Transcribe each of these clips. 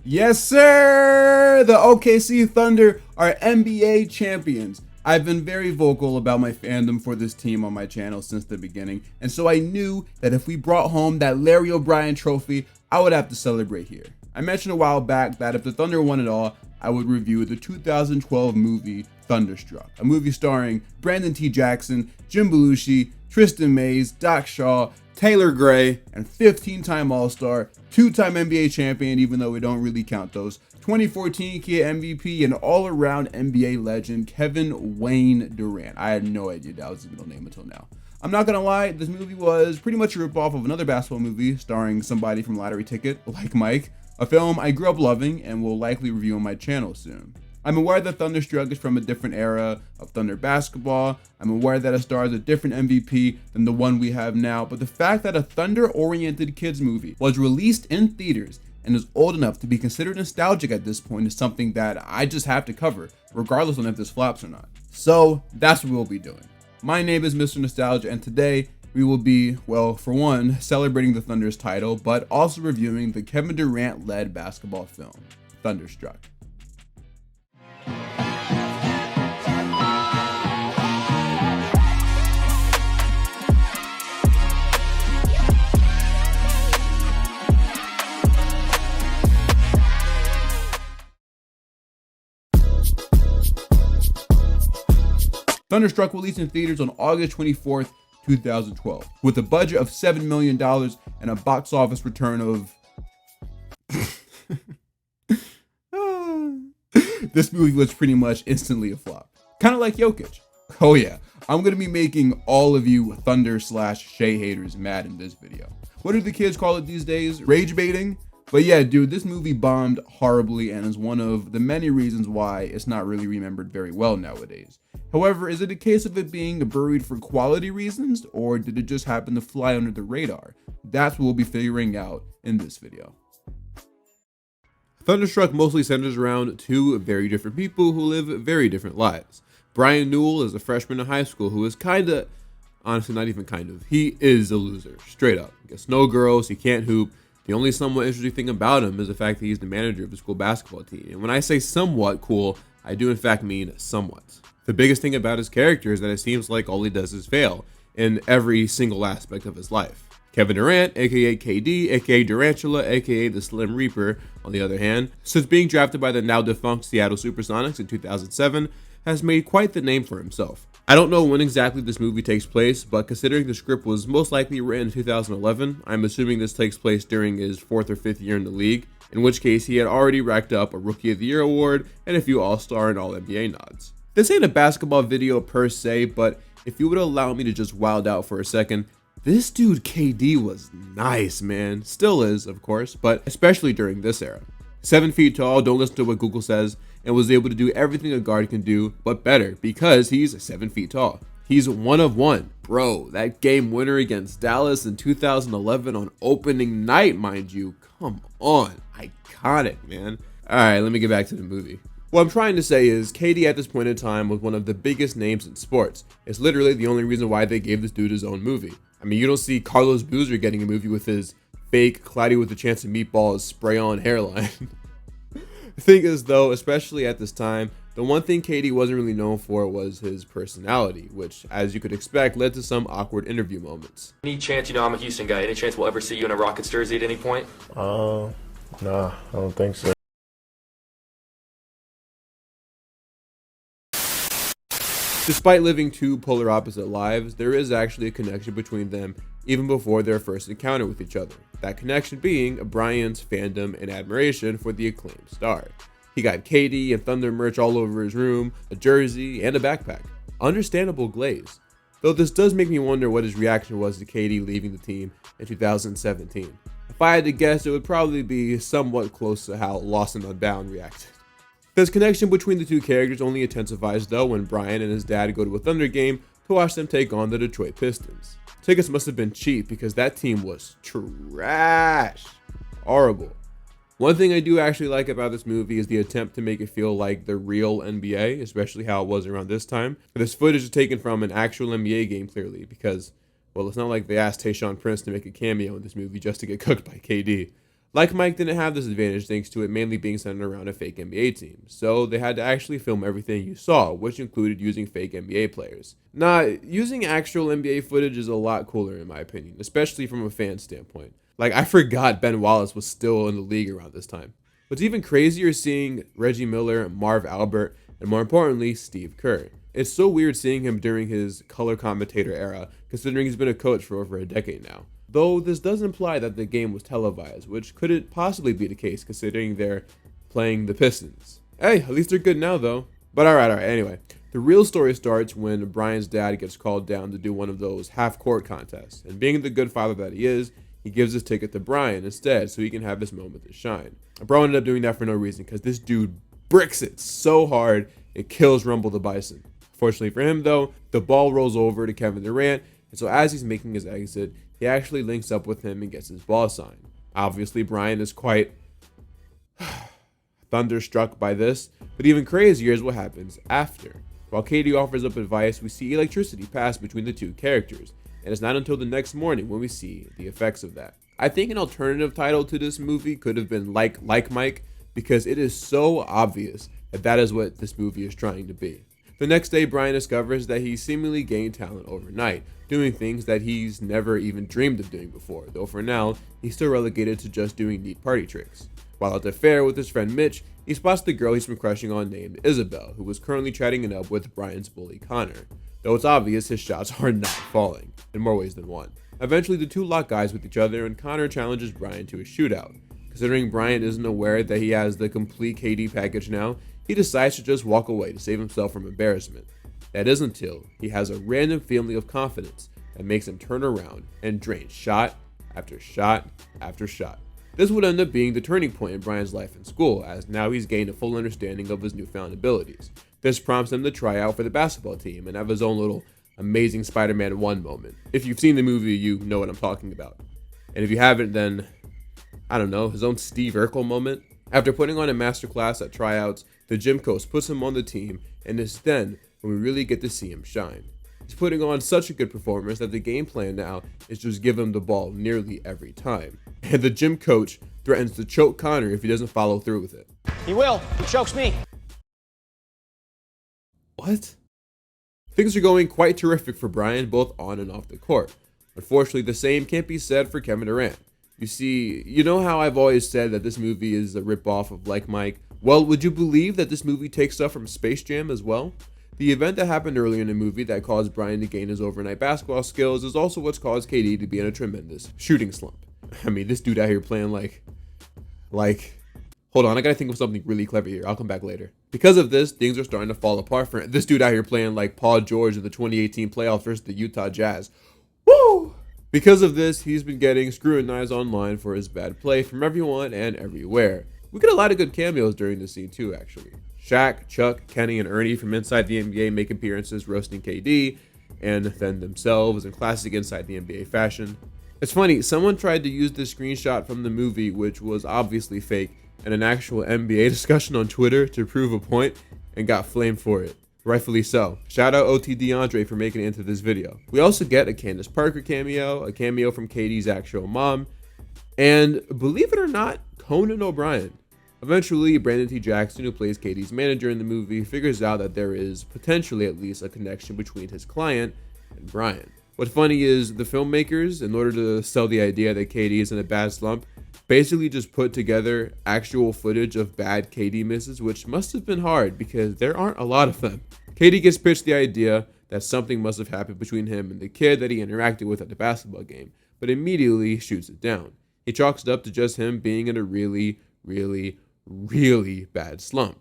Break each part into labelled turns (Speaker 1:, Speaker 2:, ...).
Speaker 1: Yes, sir! The OKC Thunder are NBA champions. I've been very vocal about my fandom for this team on my channel since the beginning, and so I knew that if we brought home that Larry O'Brien trophy, I would have to celebrate here. I mentioned a while back that if the Thunder won it all, I would review the 2012 movie Thunderstruck, a movie starring Brandon T. Jackson, Jim Belushi, Tristan Mays, Doc Shaw, Taylor Gray, and 15-time All-Star, 2-time NBA champion, even though we don't really count those, 2014 Kia MVP, and all-around NBA legend Kevin Wayne Durant. I had no idea that was his middle name until now. I'm not gonna lie, this movie was pretty much a ripoff of another basketball movie starring somebody from Lottery Ticket, like Mike, a film I grew up loving and will likely review on my channel soon. I'm aware that Thunderstruck is from a different era of Thunder basketball. I'm aware that it stars a different MVP than the one we have now, but the fact that a Thunder-oriented kids movie was released in theaters and is old enough to be considered nostalgic at this point is something that I just have to cover, regardless on if this flops or not. So that's what we'll be doing. My name is Mr. Nostalgia, and today we will be, well, for one, celebrating the Thunder's title, but also reviewing the Kevin Durant-led basketball film, Thunderstruck. Thunderstruck released in theaters on August 24th, 2012, with a budget of $7 million and a box office return of... This movie was pretty much instantly a flop. Kind of like Jokic. Oh yeah, I'm going to be making all of you Thunder/Shea haters mad in this video. What do the kids call it these days? Rage baiting? But yeah, dude, this movie bombed horribly and is one of the many reasons why it's not really remembered very well nowadays. However, is it a case of it being buried for quality reasons, or did it just happen to fly under the radar? That's what we'll be figuring out in this video. Thunderstruck mostly centers around two very different people who live very different lives. Brian Newell is a freshman in high school who is honestly not even he is a loser, straight up. He gets no girls, he can't hoop. The only somewhat interesting thing about him is the fact that he's the manager of the school basketball team. And when I say somewhat cool, I do in fact mean somewhat. The biggest thing about his character is that it seems like all he does is fail in every single aspect of his life. Kevin Durant, aka KD, aka Durantula, aka the Slim Reaper, on the other hand, since being drafted by the now defunct Seattle Supersonics in 2007, has made quite the name for himself. I don't know when exactly this movie takes place, but considering the script was most likely written in 2011, I'm assuming this takes place during his 4th or 5th year in the league, in which case he had already racked up a Rookie of the Year award and a few All-Star and All-NBA nods. This ain't a basketball video per se, but if you would allow me to just wild out for a second, this dude KD was nice, man. Still is, of course, but especially during this era. 7 feet tall, don't listen to what Google says, and was able to do everything a guard can do, but better, because he's 7 feet tall. He's one of one. Bro, that game winner against Dallas in 2011 on opening night, mind you. Come on, iconic, man. All right, let me get back to the movie. What I'm trying to say is KD at this point in time was one of the biggest names in sports. It's literally the only reason why they gave this dude his own movie. I mean, you don't see Carlos Boozer getting a movie with his fake Cloudy with a Chance of Meatballs spray-on hairline. The thing is though, especially at this time, the one thing KD wasn't really known for was his personality, which, as you could expect, led to some awkward interview moments.
Speaker 2: Any chance, I'm a Houston guy, any chance we'll ever see you in a Rockets jersey at any point?
Speaker 3: Nah, I don't think so.
Speaker 1: Despite living two polar opposite lives, there is actually a connection between them even before their first encounter with each other. That connection being Brian's fandom and admiration for the acclaimed star. He got KD and Thunder merch all over his room, a jersey, and a backpack. Understandable glaze. Though this does make me wonder what his reaction was to KD leaving the team in 2017. If I had to guess, it would probably be somewhat close to how Lost and Unbound reacted. This connection between the two characters only intensifies though when Brian and his dad go to a Thunder game to watch them take on the Detroit Pistons. Tickets must have been cheap because that team was trash. Horrible. One thing I do actually like about this movie is the attempt to make it feel like the real NBA, especially how it was around this time. This footage is taken from an actual NBA game clearly because, well, it's not like they asked Tayshaun Prince to make a cameo in this movie just to get cooked by KD. Like Mike didn't have this advantage thanks to it mainly being centered around a fake NBA team, so they had to actually film everything you saw, which included using fake NBA players. Now, using actual NBA footage is a lot cooler in my opinion, especially from a fan standpoint. Like, I forgot Ben Wallace was still in the league around this time. What's even crazier is seeing Reggie Miller, Marv Albert, and more importantly, Steve Kerr. It's so weird seeing him during his color commentator era, considering he's been a coach for over a decade now. Though this does imply that the game was televised, which couldn't possibly be the case considering they're playing the Pistons. Hey, at least they're good now though. But alright, anyway. The real story starts when Brian's dad gets called down to do one of those half-court contests, and being the good father that he is, he gives his ticket to Brian instead so he can have his moment to shine. And Bro ended up doing that for no reason because this dude bricks it so hard it kills Rumble the Bison. Fortunately for him though, the ball rolls over to Kevin Durant, and so as he's making his exit, he actually links up with him and gets his ball signed. Obviously, Brian is quite thunderstruck by this, but even crazier is what happens after. While Katie offers up advice, we see electricity pass between the two characters, and it's not until the next morning when we see the effects of that. I think an alternative title to this movie could have been Like Mike, because it is so obvious that that is what this movie is trying to be. The next day, Brian discovers that he seemingly gained talent overnight, doing things that he's never even dreamed of doing before, though for now, he's still relegated to just doing neat party tricks. While at the fair with his friend Mitch, he spots the girl he's been crushing on named Isabel, who was currently chatting it up with Brian's bully Connor, though it's obvious his shots are not falling, in more ways than one. Eventually, the two lock eyes with each other and Connor challenges Brian to a shootout. Considering Brian isn't aware that he has the complete KD package now, he decides to just walk away to save himself from embarrassment. That is until he has a random feeling of confidence that makes him turn around and drain shot after shot after shot. This would end up being the turning point in Brian's life in school, as now he's gained a full understanding of his newfound abilities. This prompts him to try out for the basketball team and have his own little Amazing Spider-Man 1 moment. If you've seen the movie, you know what I'm talking about. And if you haven't, then, I don't know, his own Steve Urkel moment. After putting on a masterclass at tryouts, the gym coach puts him on the team, and it's then when we really get to see him shine. He's putting on such a good performance that the game plan now is just give him the ball nearly every time. And the gym coach threatens to choke Connor if he doesn't follow through with it.
Speaker 4: He will. He chokes me.
Speaker 1: What? Things are going quite terrific for Brian both on and off the court. Unfortunately, the same can't be said for Kevin Durant. You see, you know how I've always said that this movie is a ripoff of Like Mike? Well, would you believe that this movie takes stuff from Space Jam as well? The event that happened earlier in the movie that caused Brian to gain his overnight basketball skills is also what's caused KD to be in a tremendous shooting slump. I mean, this dude out here playing like, hold on, I gotta think of something really clever here. I'll come back later. Because of this, things are starting to fall apart for him. This dude out here playing like Paul George in the 2018 playoffs versus the Utah Jazz. Woo! Because of this, he's been getting scrutinized online for his bad play from everyone and everywhere. We get a lot of good cameos during the scene too, actually. Shaq, Chuck, Kenny, and Ernie from Inside the NBA make appearances roasting KD, and then themselves in classic Inside the NBA fashion. It's funny, someone tried to use this screenshot from the movie, which was obviously fake, in an actual NBA discussion on Twitter to prove a point, and got flamed for it. Rightfully so. Shout out OT DeAndre for making it into this video. We also get a Candace Parker cameo, a cameo from KD's actual mom, and believe it or not, Conan O'Brien. Eventually, Brandon T. Jackson, who plays KD's manager in the movie, figures out that there is potentially at least a connection between his client and Brian. What's funny is the filmmakers, in order to sell the idea that KD is in a bad slump, basically just put together actual footage of bad KD misses, which must have been hard because there aren't a lot of them. KD gets pitched the idea that something must have happened between him and the kid that he interacted with at the basketball game, but immediately shoots it down. He chalks it up to just him being in a really bad slump.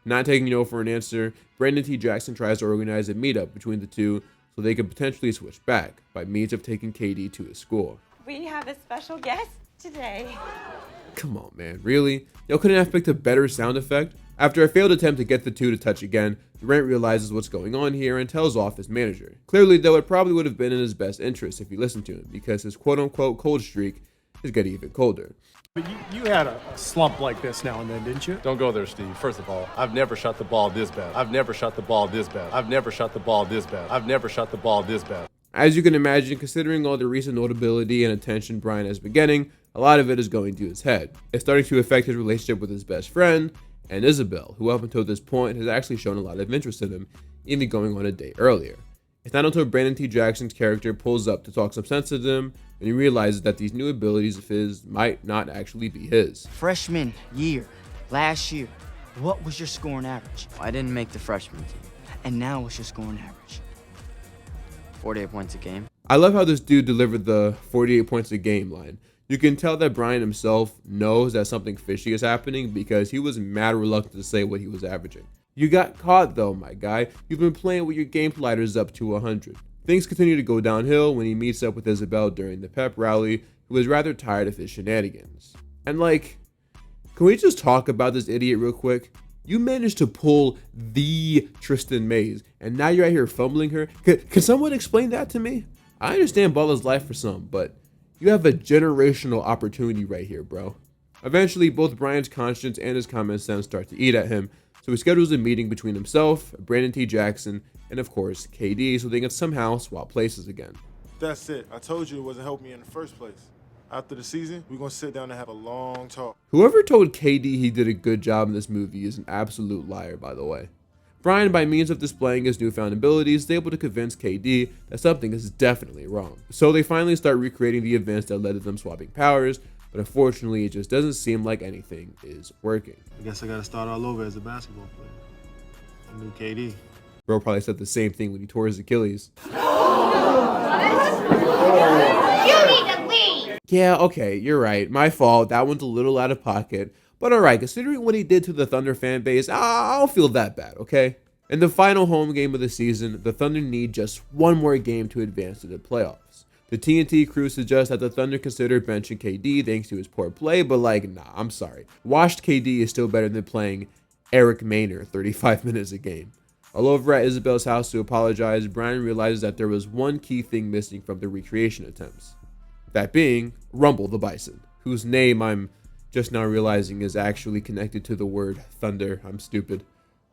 Speaker 1: Not taking no for an answer, Brandon T. Jackson tries to organize a meetup between the two so they could potentially switch back by means of taking KD to his school.
Speaker 5: We have a special guest today.
Speaker 1: Come on, man, really? Y'all couldn't have picked a better sound effect? After a failed attempt to get the two to touch again, Durant realizes what's going on here and tells off his manager. Clearly, though, it probably would have been in his best interest if he listened to him, because his quote-unquote cold streak is getting even colder.
Speaker 6: But you had a slump like this now and then, didn't you?
Speaker 7: Don't go there, Steve. First of all, I've never shot the ball this bad. I've never shot the ball this bad. I've never shot the ball this bad. I've never shot the ball this bad.
Speaker 1: As you can imagine, considering all the recent notability and attention Brian has been getting, a lot of it is going to his head. It's starting to affect his relationship with his best friend and Isabel, who up until this point has actually shown a lot of interest in him, even going on a date earlier. It's not until Brandon T. Jackson's character pulls up to talk some sense to them and he realizes that these new abilities of his might not actually be his.
Speaker 4: Freshman year, last year, what was your scoring average?
Speaker 8: I didn't make the freshman team.
Speaker 4: And now what's your scoring average?
Speaker 8: 48 points a game.
Speaker 1: I love how this dude delivered the 48 points a game line. You can tell that Brian himself knows that something fishy is happening because he was mad reluctant to say what he was averaging. You got caught though, my guy. You've been playing with your game sliders up to 100. Things continue to go downhill when he meets up with Isabel during the pep rally, who is rather tired of his shenanigans. And like, can we just talk about this idiot real quick? You managed to pull the Tristan Mays, and now you're out here fumbling her? Can someone explain that to me? I understand ball is life for some, but you have a generational opportunity right here, bro. Eventually, both Brian's conscience and his common sense start to eat at him, so he schedules a meeting between himself, Brandon T. Jackson, and of course, KD, so they can somehow swap places again.
Speaker 3: That's it. I told you it wasn't helping me in the first place. After the season, we're going to sit down and have a long talk.
Speaker 1: Whoever told KD he did a good job in this movie is an absolute liar, by the way. Brian, by means of displaying his newfound abilities, is able to convince KD that something is definitely wrong. So they finally start recreating the events that led to them swapping powers, but unfortunately it just doesn't seem like anything is working.
Speaker 3: I guess I got to start all over as a basketball player. I'm new KD.
Speaker 1: Bro probably said the same thing when he tore his Achilles. Yeah, okay, you're right. My fault. That one's a little out of pocket. But alright, considering what he did to the Thunder fan base, I don't feel that bad, okay? In the final home game of the season, the Thunder need just one more game to advance to the playoffs. The TNT crew suggests that the Thunder consider benching KD thanks to his poor play, but like, nah, I'm sorry. Washed KD is still better than playing Eric Maynor 35 minutes a game. While over at Isabel's house to apologize, Brian realizes that there was one key thing missing from the recreation attempts. That being Rumble the Bison, whose name I'm just now realizing is actually connected to the word thunder. I'm stupid.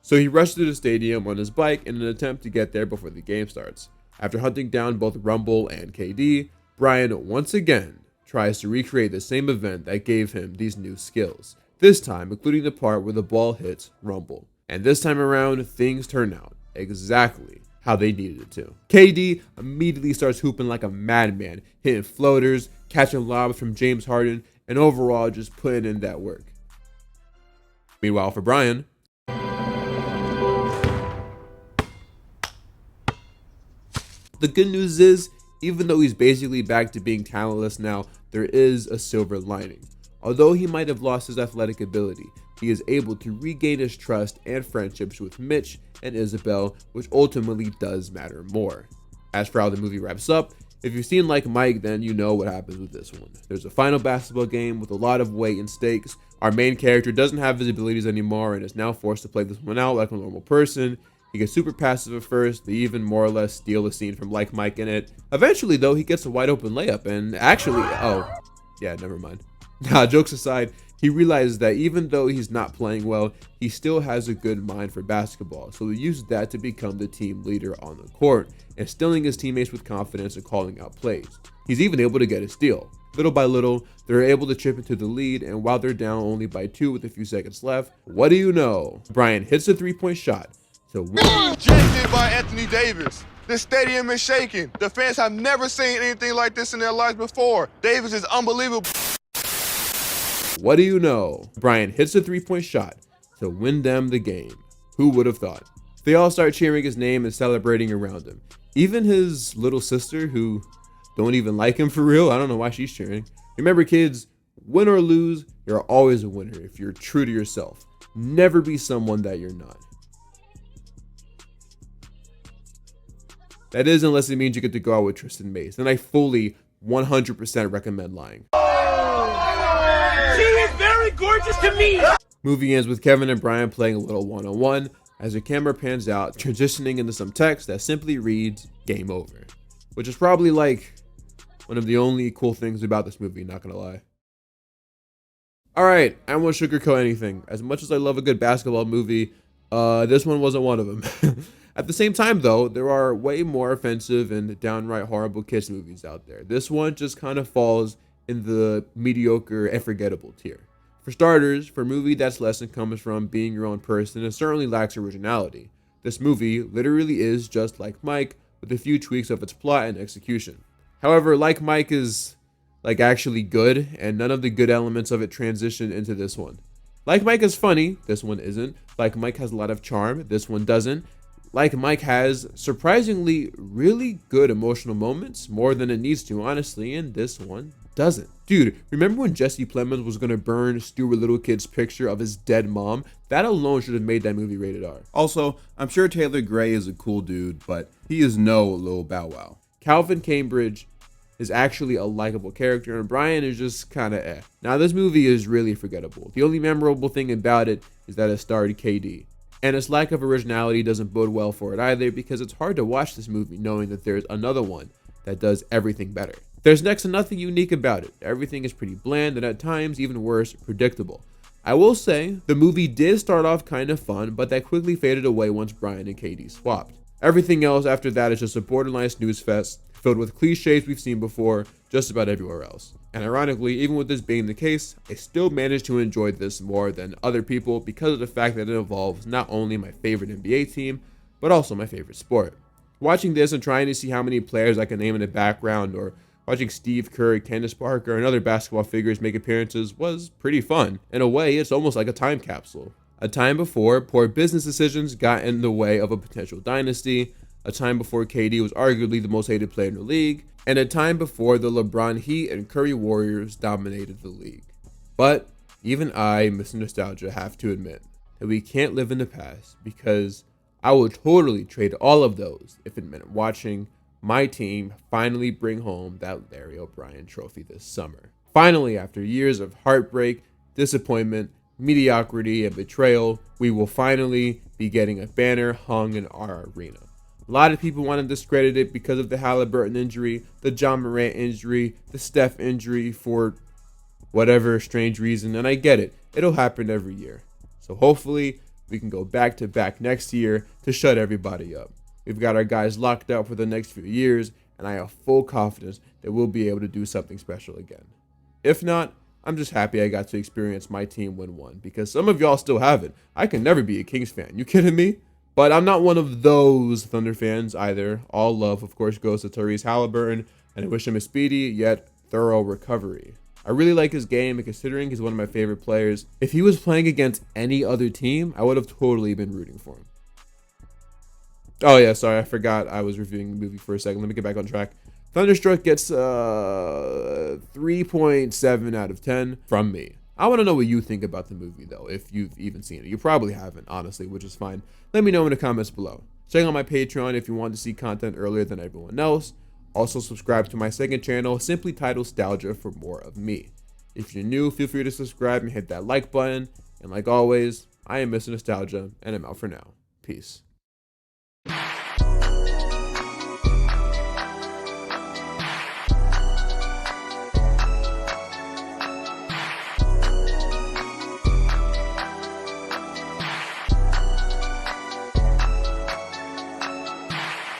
Speaker 1: So he rushed to the stadium on his bike in an attempt to get there before the game starts. After hunting down both Rumble and KD, Brian once again tries to recreate the same event that gave him these new skills, this time including the part where the ball hits Rumble. And this time around, things turn out exactly how they needed it to. KD immediately starts hooping like a madman, hitting floaters, catching lobs from James Harden, and overall just putting in that work. Meanwhile, for Brian, the good news is, even though he's basically back to being talentless now, there is a silver lining. Although he might have lost his athletic ability, he is able to regain his trust and friendships with Mitch and Isabel, which ultimately does matter more. As for how the movie wraps up, if you've seen Like Mike, then you know what happens with this one. There's a final basketball game with a lot of weight and stakes. Our main character doesn't have his abilities anymore and is now forced to play this one out like a normal person. He gets super passive at first, they even more or less steal a scene from Like Mike in it. Eventually though, he gets a wide open layup and actually, oh, yeah, never mind. Nah, jokes aside, he realizes that even though he's not playing well, he still has a good mind for basketball, so he uses that to become the team leader on the court, instilling his teammates with confidence and calling out plays. He's even able to get a steal. Little by little, they're able to chip into the lead, and while they're down only by 2 with a few seconds left, what do you know? Brian hits a 3-point shot to win.
Speaker 9: Rejected by Anthony Davis. This stadium is shaking. The fans have never seen anything like this in their lives before. Davis is unbelievable.
Speaker 1: What do you know? Brian hits a 3-point shot to win them the game. Who would have thought? They all start cheering his name and celebrating around him. Even his little sister, who don't even like him for real. I don't know why she's cheering. Remember kids, win or lose, you're always a winner if you're true to yourself. Never be someone that you're not. That is unless it means you get to go out with Tristan Mays. Then I fully 100% recommend lying.
Speaker 10: She is very gorgeous to me.
Speaker 1: Movie ends with Kevin and Brian playing a little one-on-one as the camera pans out, transitioning into some text that simply reads game over, which is probably like one of the only cool things about this movie, not gonna lie. Alright, I won't sugarcoat anything. As much as I love a good basketball movie, this one wasn't one of them. At the same time though, there are way more offensive and downright horrible kids movies out there. This one just kind of falls in the mediocre and forgettable tier. For starters, for a movie that's lesson comes from being your own person, it certainly lacks originality. This movie literally is just like Mike, with a few tweaks of its plot and execution. However, Like Mike is actually good, and none of the good elements of it transition into this one. Like Mike is funny, this one isn't. Like Mike has a lot of charm, this one doesn't. Like Mike has surprisingly really good emotional moments, more than it needs to, honestly, and this one doesn't. Dude, remember when Jesse Plemons was gonna burn Stuart Littlekid's picture of his dead mom? That alone should have made that movie rated R.
Speaker 11: Also, I'm sure Taylor Gray is a cool dude, but he is no Lil Bow Wow.
Speaker 1: Calvin Cambridge is actually a likable character, and Brian is just kinda eh. Now, this movie is really forgettable. The only memorable thing about it is that it starred KD. And its lack of originality doesn't bode well for it either, because it's hard to watch this movie knowing that there's another one that does everything better. There's next to nothing unique about it. Everything is pretty bland and at times, even worse, predictable. I will say, the movie did start off kind of fun, but that quickly faded away once Brian and KD swapped. Everything else after that is just a borderline snooze fest, filled with cliches we've seen before just about everywhere else. And ironically, even with this being the case, I still managed to enjoy this more than other people because of the fact that it involves not only my favorite NBA team, but also my favorite sport. Watching this and trying to see how many players I can name in the background, or watching Steve Kerr, Candace Parker, and other basketball figures make appearances was pretty fun. In a way, it's almost like a time capsule. A time before poor business decisions got in the way of a potential dynasty, a time before KD was arguably the most hated player in the league, and a time before the LeBron Heat and Curry Warriors dominated the league. But even I, Mr. Nostalgia, have to admit that we can't live in the past, because I would totally trade all of those if it meant watching my team finally bring home that Larry O'Brien trophy this summer. Finally, after years of heartbreak, disappointment, mediocrity, and betrayal, we will finally be getting a banner hung in our arena. A lot of people want to discredit it because of the Halliburton injury, the John Morant injury, the Steph injury for whatever strange reason, and I get it. It'll happen every year. So hopefully we can go back to back next year to shut everybody up. We've got our guys locked up for the next few years, and I have full confidence that we'll be able to do something special again. If not, I'm just happy I got to experience my team win one, because some of y'all still haven't. I can never be a Kings fan. You kidding me? But I'm not one of those Thunder fans either. All love, of course, goes to Tyrese Halliburton, and I wish him a speedy yet thorough recovery. I really like his game, and considering he's one of my favorite players, if he was playing against any other team, I would have totally been rooting for him. Oh yeah, sorry, I forgot I was reviewing the movie for a second. Let me get back on track. Thunderstruck gets 3.7 out of 10 from me. I want to know what you think about the movie, though, if you've even seen it. You probably haven't, honestly, which is fine. Let me know in the comments below. Check out my Patreon if you want to see content earlier than everyone else. Also, subscribe to my second channel, simply titled Nostalgia, for more of me. If you're new, feel free to subscribe and hit that like button. And like always, I am Mr. Nostalgia, and I'm out for now. Peace.